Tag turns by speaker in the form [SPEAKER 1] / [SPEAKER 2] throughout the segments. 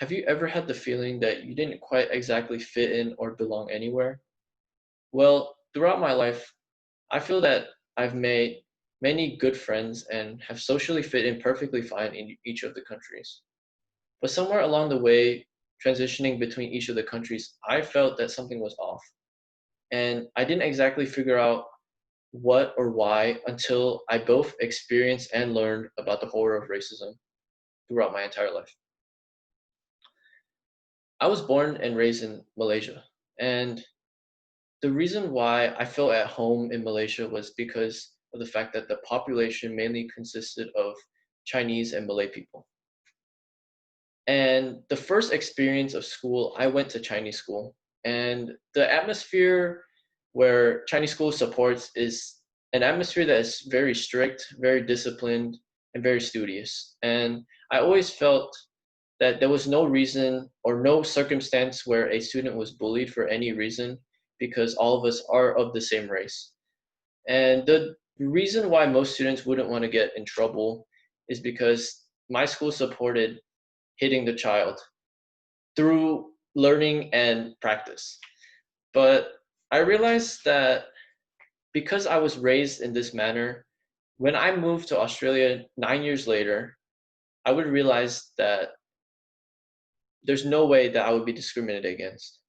[SPEAKER 1] Have you ever had the feeling that you didn't quite exactly fit in or belong anywhere? Well, throughout my life, I feel that I've made many good friends and have socially fit in perfectly fine in each of the countries. But somewhere along the way, transitioning between each of the countries, I felt that something was off. And I didn't exactly figure out what or why until I both experienced and learned about the horror of racism throughout my entire life. I was born and raised in Malaysia, and the reason why I felt at home in Malaysia was because of the fact that the population mainly consisted of Chinese and Malay people. And the first experience of school, I went to Chinese school. And the atmosphere where Chinese school supports is an atmosphere that is very strict, very disciplined, and very studious. And I always felt that there was no reason or no circumstance where a student was bullied for any reason because all of us are of the same race. And the reason why most students wouldn't want to get in trouble is because my school supported hitting the child through learning and practice. But I realized that because I was raised in this manner, when I moved to Australia 9 years later, I would realize that there's no way that I would be discriminated against.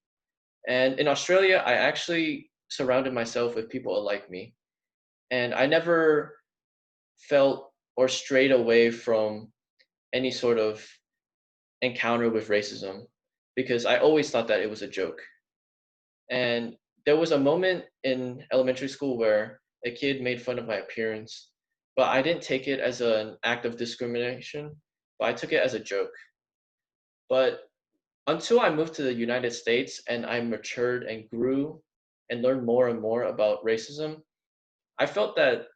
[SPEAKER 1] And in Australia, I actually surrounded myself with people like me. And I never felt or strayed away from any sort of encounter with racism because I always thought that it was a joke. And there was a moment in elementary school where a kid made fun of my appearance, but I didn't take it as an act of discrimination, but I took it as a joke. But until I moved to the United States and I matured and grew and learned more and more about racism, I felt that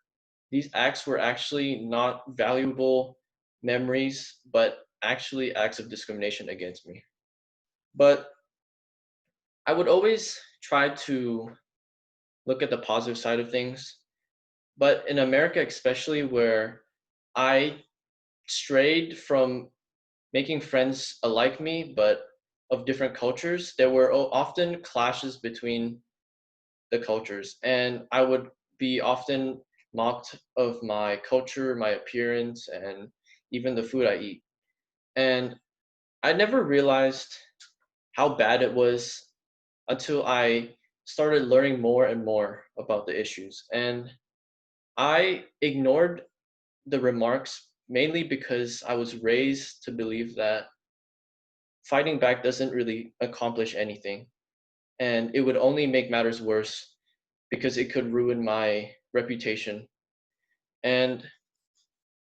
[SPEAKER 1] these acts were actually not valuable memories, but actually acts of discrimination against me. But I would always try to look at the positive side of things. But in America, especially where I strayed from making friends alike me, but of different cultures, there were often clashes between the cultures. And I would be often mocked of my culture, my appearance, and even the food I eat. And I never realized how bad it was until I started learning more and more about the issues. And I ignored the remarks mainly because I was raised to believe that fighting back doesn't really accomplish anything. And it would only make matters worse because it could ruin my reputation. And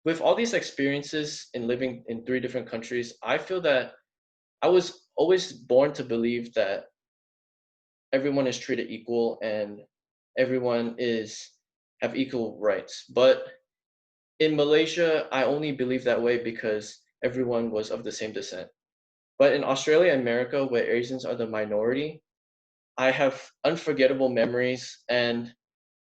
[SPEAKER 1] with all these experiences in living in three different countries, I feel that I was always born to believe that everyone is treated equal and everyone is have equal rights. But in Malaysia, I only believe that way because everyone was of the same descent. But in Australia and America, where Asians are the minority, I have unforgettable memories and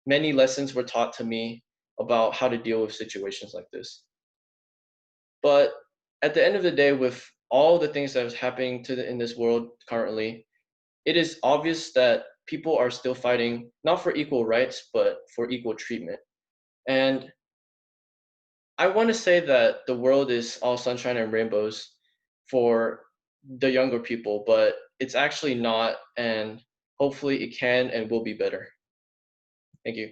[SPEAKER 1] many lessons were taught to me about how to deal with situations like this. But at the end of the day, with all the things that is happening in this world currently, it is obvious that people are still fighting not for equal rights, but for equal treatment. And I want to say that the world is all sunshine and rainbows for the younger people, but it's actually not. And hopefully it can and will be better. Thank you.